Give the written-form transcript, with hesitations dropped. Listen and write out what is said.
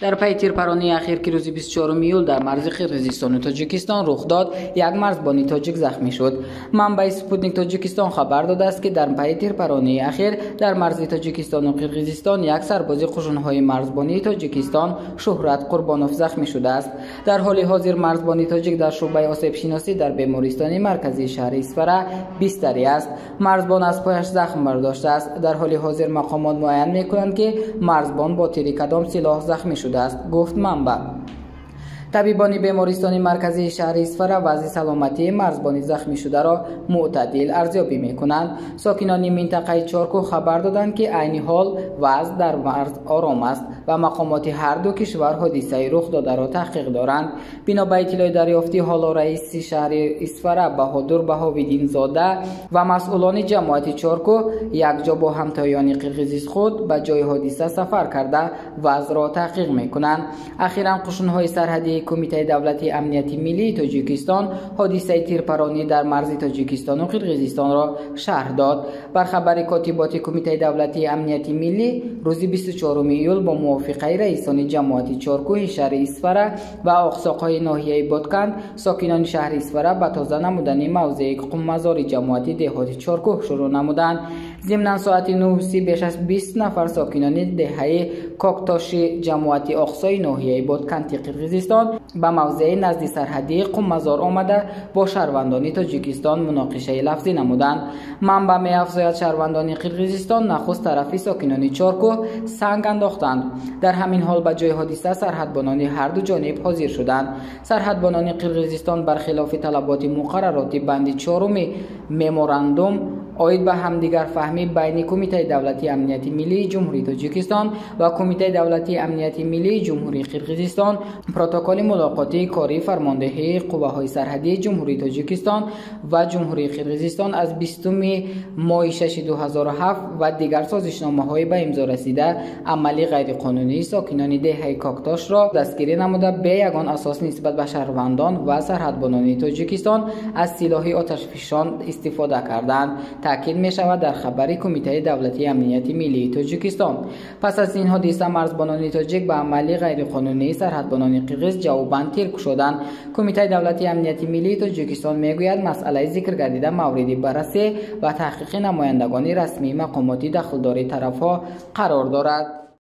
در پی تیرپرانی اخیر که روز 24 ایول در مرز قرقیزستان و تاجیکستان رخ داد، یک مرزبانی تاجیک زخمی شد. منبع سپوتنیک تاجیکستان خبر داده است که در پی تیرپرانی اخیر در مرز تاجیکستان و قرقیزستان یک سرباز قشون‌های مرزبانی تاجیکستان شهرت قربانوف زخمی شده است. در حال حاضر مرزبانی تاجیک در شعبه آسیب شناسی در بیمارستان مرکزی شهر اسفره بستری است. مرزبان از پایش زخم برداشته است. در حال حاضر مقامات معین می‌کنند که مرزبان با تیر کدام سلاح زخمی شده است، گفت منبع. طبیبان بیمارستان مرکزی شهر اسفره وضع سلامتی مرزبانی زخمی شده را معتدل ارزیابی می‌کنند. ساکنان منطقه چارکو خبر دادند که عین حال وضع در مرز آرام است و مقامات هر دو کشور حادثه رخ داده را تحقیق دارند. بنا به اطلاع دریافتی، حالا رئیس شهر اسفره بهادر بهاویدین زاده و مسئولان جماعت چارکو یکجا با همتایان قرقیز خود به جای حادثه سفر کرده وضع را تحقیق می‌کنند. اخیراً قشون‌های سرحدی کمیته دولتی امنیتی ملی تاجیکستان حادثه تیرپرانی در مرز تاجیکستان و قرقیزستان را شرح داد. بر خبر کاتبات کمیته دولتی امنیتی ملی روز 24 ایول با موافقه رئیسان جماعت چارکوه شهر اسفره و اقساق‌های ناحیه بادکند، ساکنان شهر اسفره به تازه نمودن موضع قمه‌زار جماعت دهات چارکوه شروع نمودند. ضمن ساعت 9:30 بیش از 20 نفر ساکنان دهه کاکتاش جماعت اقصای ناحیه بادکند قرقیزستان به موضع نزد سرحدی قمه‌زار آمده با شهروندان تاجیکستان مناقشه لفظی نمودند. منبع می‌افزاید شهروندان قرقیزستان نخست طرفی ساکنان چارکوه سنگ انداختند. در همین حال به جای حادثه سرحدبانان هر دو جانب حاضر شدند. سرحدبانان قرقیزستان برخلاف طلبات مقررات بند 4 مموراندوم آید به همدیگر فهمی بین کمیته دولتی امنیتی ملی جمهوری تاجیکستان و کمیته دولتی امنیتی ملی جمهوری قرقیزستان پروتکل ملاقاتی کاری فرماندهی قوه‌های سرحدی جمهوری تاجیکستان و جمهوری قرقیزستان از 20 ماه 6 2007 و دیگر سازشنامه‌های به امضا رسیده عملی غیرقانونی ساکنان دهه کاکتاش را دستگیری نموده به یگان اساس نسبت به شهروندان و سرحدبانان تاجیکستان از سلاح آتشفشان استفاده کردند. تاکید می شود در خبر کمیته دولتی امنیتی ملی تاجیکستان. پس از این حادثه مرزبانان تاجیک به عملی غیرقانونی سرحدبانان قرقیز جواباً ترک شدند. کمیته دولتی امنیتی ملی تاجیکستان میگوید مسئله ذکر گردیده مورد بررسی و تحقیق نمایندگان رسمی مقامات دخلدار طرف‌ها قرار دارد.